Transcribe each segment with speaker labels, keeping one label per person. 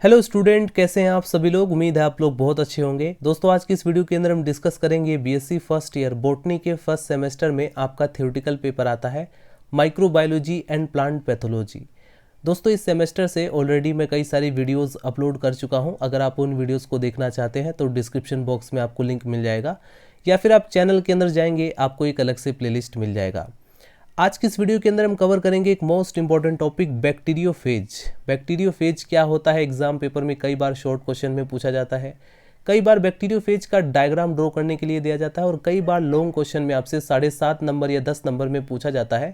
Speaker 1: Hello student, कैसे हैं आप सभी लोग। उम्मीद है आप लोग बहुत अच्छे होंगे। दोस्तों, आज की इस वीडियो के अंदर हम डिस्कस करेंगे बीएससी फर्स्ट ईयर बॉटनी के फर्स्ट सेमेस्टर में आपका थ्योरेटिकल पेपर आता है माइक्रोबायोलॉजी एंड प्लांट पैथोलॉजी। दोस्तों, इस सेमेस्टर से ऑलरेडी मैं कई सारी वीडियोस अपलोड कर चुका हूं। अगर आप उन वीडियोस को देखना चाहते हैं तो डिस्क्रिप्शन बॉक्स में आपको लिंक मिल जाएगा, या फिर आप चैनल के अंदर जाएंगे, आपको एक अलग से प्लेलिस्ट मिल जाएगा। आज की इस वीडियो के अंदर हम कवर करेंगे एक most important topic, bacteriophage. Bacteriophage क्या होता है, एग्जाम पेपर में कई बार शॉर्ट क्वेश्चन में पूछा जाता है। कई बार बैक्टीरियोफेज का डायग्राम ड्रॉ करने के लिए दिया जाता है, और कई बार लॉन्ग क्वेश्चन में आपसे 7.5 नंबर या 10 नंबर में पूछा जाता है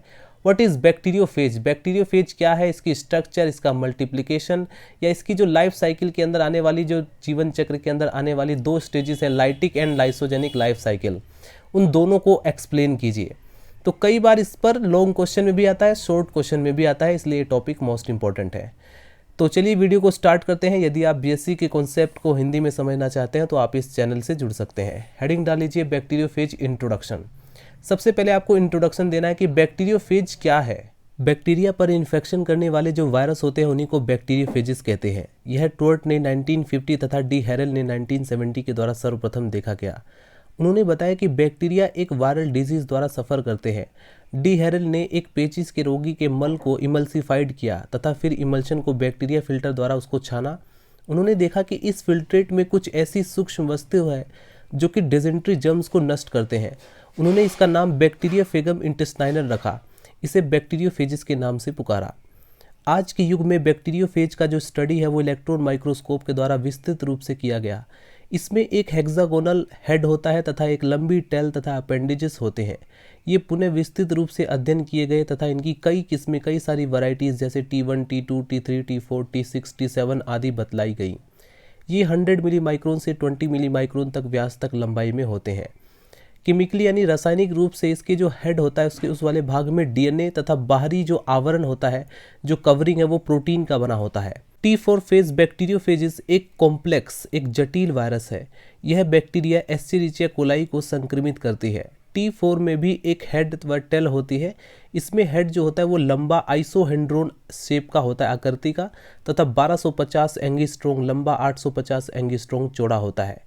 Speaker 1: व्हाट इज बैक्टीरियोफेज। बैक्टीरियोफेज क्या है, इसकी स्ट्रक्चर, इसका मल्टीप्लिकेशन, या इसकी जो लाइफ साइकिल के अंदर आने वाली, जो जीवन चक्र के अंदर आने वाली दो स्टेजेस है, lytic and lysogenic life cycle, उन दोनों को एक्सप्लेन कीजिए। तो कई बार इस पर लॉन्ग क्वेश्चन में भी आता है, शॉर्ट क्वेश्चन में भी आता है, इसलिए ये टॉपिक मोस्ट इंपॉर्टेंट है। तो चलिए वीडियो को स्टार्ट करते हैं। यदि आप बीएससी के कॉन्सेप्ट को हिंदी में समझना चाहते हैं तो आप इस चैनल से जुड़ सकते हैं। हेडिंग डाल लीजिए बैक्टीरियोफेज इंट्रोडक्शन। सबसे पहले आपको इंट्रोडक्शन देना है कि बैक्टीरियोफेज क्या है। बैक्टीरिया पर इन्फेक्शन करने वाले जो वायरस होते हैं उन्हीं को बैक्टीरियोफेजेस कहते हैं। यह टोर्ट ने 1950 तथा डी हैरल ने 1970 के द्वारा सर्वप्रथम देखा गया। उन्होंने बताया कि बैक्टीरिया एक वायरल डिजीज द्वारा सफ़र करते हैं। डी हैरल ने एक पेचिस के रोगी के मल को इमल्सिफाइड किया तथा फिर इमल्शन को बैक्टीरिया फिल्टर द्वारा उसको छाना। उन्होंने देखा कि इस फिल्ट्रेट में कुछ ऐसी सूक्ष्म वस्तु है जो कि डिसेंट्री जर्म्स को नष्ट करते हैं। उन्होंने इसका नाम बैक्टीरियोफेगम इंटेस्टाइनल रखा। इसे बैक्टीरियोफेजेस के नाम से पुकारा। आज के युग में बैक्टीरियोफेज का जो स्टडी है वो इलेक्ट्रॉन माइक्रोस्कोप के द्वारा विस्तृत रूप से किया गया। इसमें एक हेक्सागोनल हेड होता है तथा एक लंबी टेल तथा अपेंडेजेस होते हैं। ये पुनः विस्तृत रूप से अध्ययन किए गए तथा इनकी कई किस्में, कई सारी वैरायटीज़ जैसे T1, T2, T3, T4, T6, T7 आदि बतलाई गई। ये 100 मिली माइक्रोन से 20 मिली माइक्रोन तक व्यास तक लंबाई में होते हैं। केमिकली यानी रासायनिक रूप से इसके जो हेड होता है उसके उस वाले भाग में डीएनए तथा बाहरी जो आवरण होता है, जो कवरिंग है, वो प्रोटीन का बना होता है। T4 फेज बैक्टीरियोफेजिस एक कॉम्प्लेक्स, एक जटिल वायरस है। यह बैक्टीरिया एस्चेरिचिया कोलाई को संक्रमित करती है। T4 में भी एक हेड व टेल होती है। इसमें हेड जो होता है वो लंबा आइसोहेंड्रोन शेप का होता है, आकृति का, तथा 1250 एंगस्ट्रोम लंबा, 850 एंगस्ट्रोम चौड़ा होता है।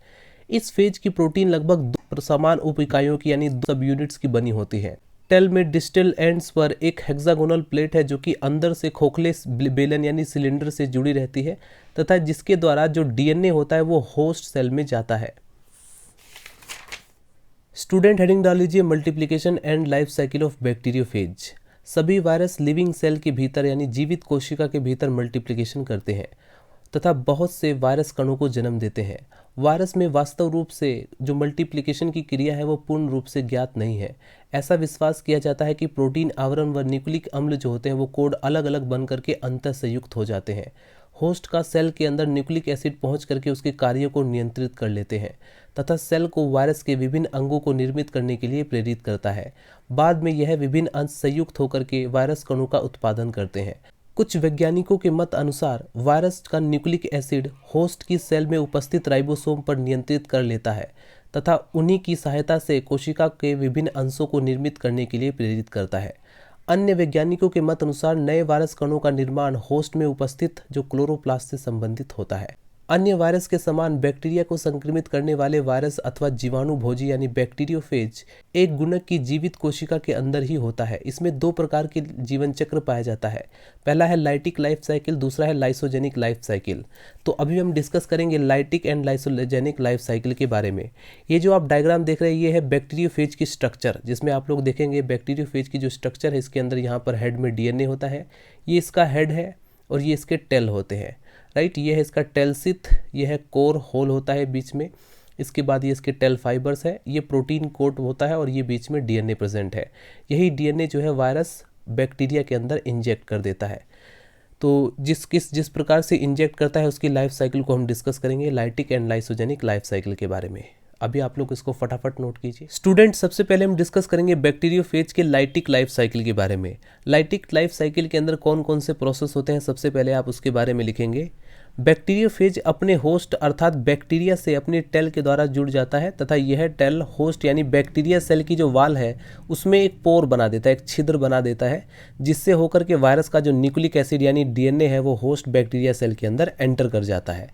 Speaker 1: इस फेज की प्रोटीन लगभग 2 समान उप इकाइयों की यानी 2 सब यूनिट्स की बनी होती है। टेल में डिस्टल एंड्स पर एक हेक्सागोनल प्लेट है जो कि अंदर से खोखले बेलन यानी सिलेंडर से जुड़ी रहती है तथा जिसके द्वारा जो डीएनए होता है वो होस्ट सेल में जाता है। स्टूडेंट, हेडिंग डाल लीजिए multiplication and life cycle of bacteriophage. सभी वायरस लिविंग सेल के भीतर यानी जीवित कोशिका के भीतर मल्टीप्लिकेशन करते हैं तथा बहुत से वायरस कणों को जन्म देते हैं। वायरस में वास्तव रूप से जो मल्टीप्लिकेशन की क्रिया है वो पूर्ण रूप से ज्ञात नहीं है। ऐसा विश्वास किया जाता है कि प्रोटीन आवरण व न्यूक्लिक अम्ल जो होते हैं वो कोड अलग अलग बन करके अंतः संयुक्त हो जाते हैं। होस्ट का सेल के अंदर न्यूक्लिक एसिड पहुंच करके उसके कार्यों को नियंत्रित कर लेते हैं तथा सेल को वायरस के विभिन्न अंगों को निर्मित करने के लिए प्रेरित करता है। बाद में यह विभिन्न अंश संयुक्त होकर के वायरस कणों का उत्पादन करते हैं। कुछ वैज्ञानिकों के मत अनुसार वायरस का न्यूक्लिक एसिड होस्ट की सेल में उपस्थित राइबोसोम पर नियंत्रित कर लेता है तथा उन्हीं की सहायता से कोशिका के विभिन्न अंशों को निर्मित करने के लिए प्रेरित करता है। अन्य वैज्ञानिकों के मत अनुसार नए वायरस कणों का निर्माण होस्ट में उपस्थित जो क्लोरोप्लास्ट से संबंधित होता है। अन्य वायरस के समान बैक्टीरिया को संक्रमित करने वाले वायरस अथवा जीवाणु भोजी यानी बैक्टीरियोफेज एक गुणक की जीवित कोशिका के अंदर ही होता है। इसमें 2 प्रकार के जीवन चक्र पाया जाता है। पहला है लाइटिक लाइफ साइकिल, दूसरा है लाइसोजेनिक लाइफ साइकिल। तो अभी हम डिस्कस करेंगे lytic and lysogenic life cycle के बारे में। ये जो आप डायग्राम देख रहे हैं ये है बैक्टीरियोफेज की स्ट्रक्चर, जिसमें आप लोग देखेंगे बैक्टीरियोफेज की जो स्ट्रक्चर है इसके अंदर यहाँ पर हेड में डीएनए होता है। ये इसका हेड है और ये इसके टेल होते हैं, राइट। ये है इसका टेल सिथ, ये है कोर होल होता है बीच में। इसके बाद ये इसके टेल फाइबर्स है, ये प्रोटीन कोट होता है और ये बीच में डीएनए प्रेजेंट है। यही डीएनए जो है वायरस बैक्टीरिया के अंदर इंजेक्ट कर देता है। तो जिस प्रकार से इंजेक्ट करता है उसकी लाइफ साइकिल को हम डिस्कस करेंगे, lytic and lysogenic life cycle के बारे में। अभी आप लोग इसको फटाफट नोट कीजिए। स्टूडेंट, सबसे पहले हम डिस्कस करेंगे बैक्टीरियोफेज के लाइटिक लाइफ साइकिल के बारे में। लाइटिक लाइफ साइकिल के अंदर कौन कौन से प्रोसेस होते हैं सबसे पहले आप उसके बारे में लिखेंगे। बैक्टीरियोफेज अपने होस्ट अर्थात बैक्टीरिया से अपनी टेल के द्वारा जुड़ जाता है तथा यह टेल होस्ट यानी बैक्टीरिया सेल की जो वाल है उसमें एक पोर बना देता है, एक छिद्र बना देता है, जिससे होकर के वायरस का जो न्यूक्लिक एसिड यानी डीएनए है वो होस्ट बैक्टीरिया सेल के अंदर एंटर कर जाता है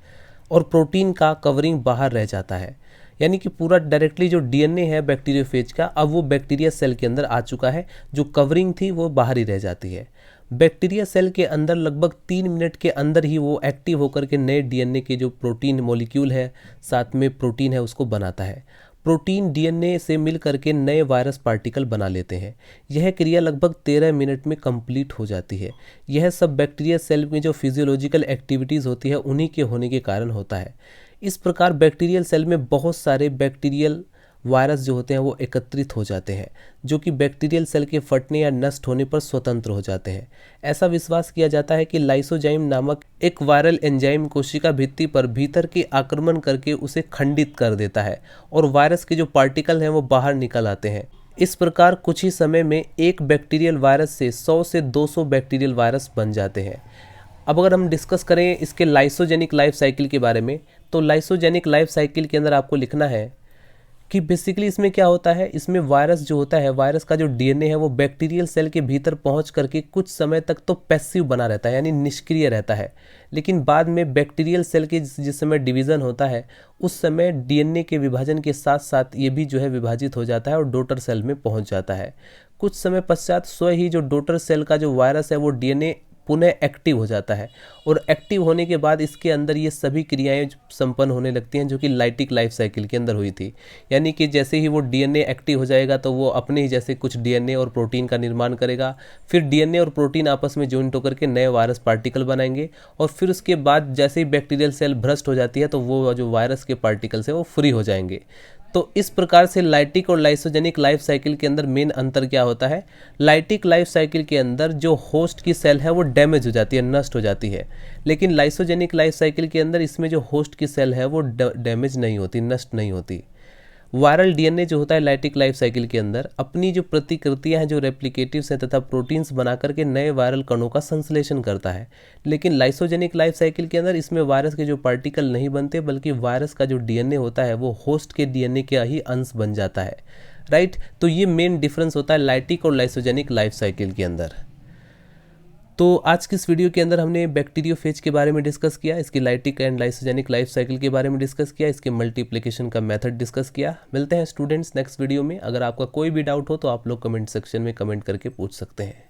Speaker 1: और प्रोटीन का कवरिंग बाहर रह जाता है। यानी कि पूरा डायरेक्टली जो डीएनए है बैक्टीरियोफेज का अब वो बैक्टीरिया सेल के अंदर आ चुका है, जो कवरिंग थी वो बाहर ही रह जाती है। बैक्टीरिया सेल के अंदर लगभग 3 मिनट के अंदर ही वो एक्टिव होकर के नए डीएनए के जो प्रोटीन मॉलिक्यूल है साथ में प्रोटीन है उसको बनाता है। प्रोटीन डीएनए से मिल करके नए वायरस पार्टिकल बना लेते हैं। यह क्रिया लगभग 13 मिनट में कंप्लीट हो जाती है। यह सब बैक्टीरिया सेल में जो फिजियोलॉजिकल एक्टिविटीज़ होती है उन्हीं के होने के कारण होता है। इस प्रकार बैक्टीरियल सेल में बहुत सारे बैक्टीरियल वायरस जो होते हैं वो एकत्रित हो जाते हैं, जो कि बैक्टीरियल सेल के फटने या नष्ट होने पर स्वतंत्र हो जाते हैं। ऐसा विश्वास किया जाता है कि लाइसोजाइम नामक एक वायरल एंजाइम कोशिका भित्ति पर भीतर के आक्रमण करके उसे खंडित कर देता है और वायरस के जो पार्टिकल हैं वो बाहर निकल आते हैं। इस प्रकार कुछ ही समय में एक बैक्टीरियल वायरस से 100 से 200 बैक्टीरियल वायरस बन जाते हैं। अब अगर हम डिस्कस करें इसके लाइसोजेनिक लाइफ साइकिल के बारे में, तो लाइसोजेनिक लाइफ साइकिल के अंदर आपको लिखना है कि बेसिकली इसमें क्या होता है, इसमें वायरस जो होता है, वायरस का जो डीएनए है वो बैक्टीरियल सेल के भीतर पहुंच करके कुछ समय तक तो पैसिव बना रहता है यानी निष्क्रिय रहता है, लेकिन बाद में बैक्टीरियल सेल के जिस समय डिवीज़न होता है उस समय डीएनए के विभाजन के साथ साथ ये भी जो है विभाजित हो जाता है और डॉटर सेल में पहुँच जाता है। कुछ समय पश्चात स्वयं ही जो डॉटर सेल का जो वायरस है वो डीएनए पुनः एक्टिव हो जाता है और एक्टिव होने के बाद इसके अंदर ये सभी क्रियाएं संपन्न होने लगती हैं जो कि लाइटिक लाइफ साइकिल के अंदर हुई थी। यानी कि जैसे ही वो डीएनए एक्टिव हो जाएगा तो वो अपने ही जैसे कुछ डीएनए और प्रोटीन का निर्माण करेगा, फिर डीएनए और प्रोटीन आपस में जॉइंट होकर के नए वायरस पार्टिकल बनाएंगे और फिर उसके बाद जैसे ही बैक्टीरियल सेल भ्रष्ट हो जाती है तो वो जो वायरस के पार्टिकल्स हैं वो फ्री हो जाएंगे। तो इस प्रकार से लाइटिक और लाइसोजेनिक लाइफ साइकिल के अंदर मेन अंतर क्या होता है, लाइटिक लाइफ साइकिल के अंदर जो होस्ट की सेल है वो डैमेज हो जाती है, नष्ट हो जाती है, लेकिन लाइसोजेनिक लाइफ साइकिल के अंदर इसमें जो होस्ट की सेल है वो डैमेज नहीं होती, नष्ट नहीं होती। वायरल डीएनए जो होता है लाइटिक लाइफ साइकिल के अंदर अपनी जो प्रतिकृतियां हैं, जो रेप्लिकेटिव्स हैं तथा प्रोटीन्स बना करके नए वायरल कणों का संश्लेषण करता है, लेकिन लाइसोजेनिक लाइफ साइकिल के अंदर इसमें वायरस के जो पार्टिकल नहीं बनते बल्कि वायरस का जो डीएनए होता है वो होस्ट के डीएनए का ही अंश बन जाता है। राइट, तो ये मेन डिफरेंस होता है लाइटिक और लाइसोजेनिक लाइफ साइकिल के अंदर। तो आज की इस वीडियो के अंदर हमने बैक्टीरियोफेज के बारे में डिस्कस किया, इसकी lytic and lysogenic life cycle के बारे में डिस्कस किया, इसके मल्टीप्लिकेशन का मेथड डिस्कस किया। मिलते हैं स्टूडेंट्स नेक्स्ट वीडियो में। अगर आपका कोई भी डाउट हो तो आप लोग कमेंट सेक्शन में कमेंट करके पूछ सकते हैं।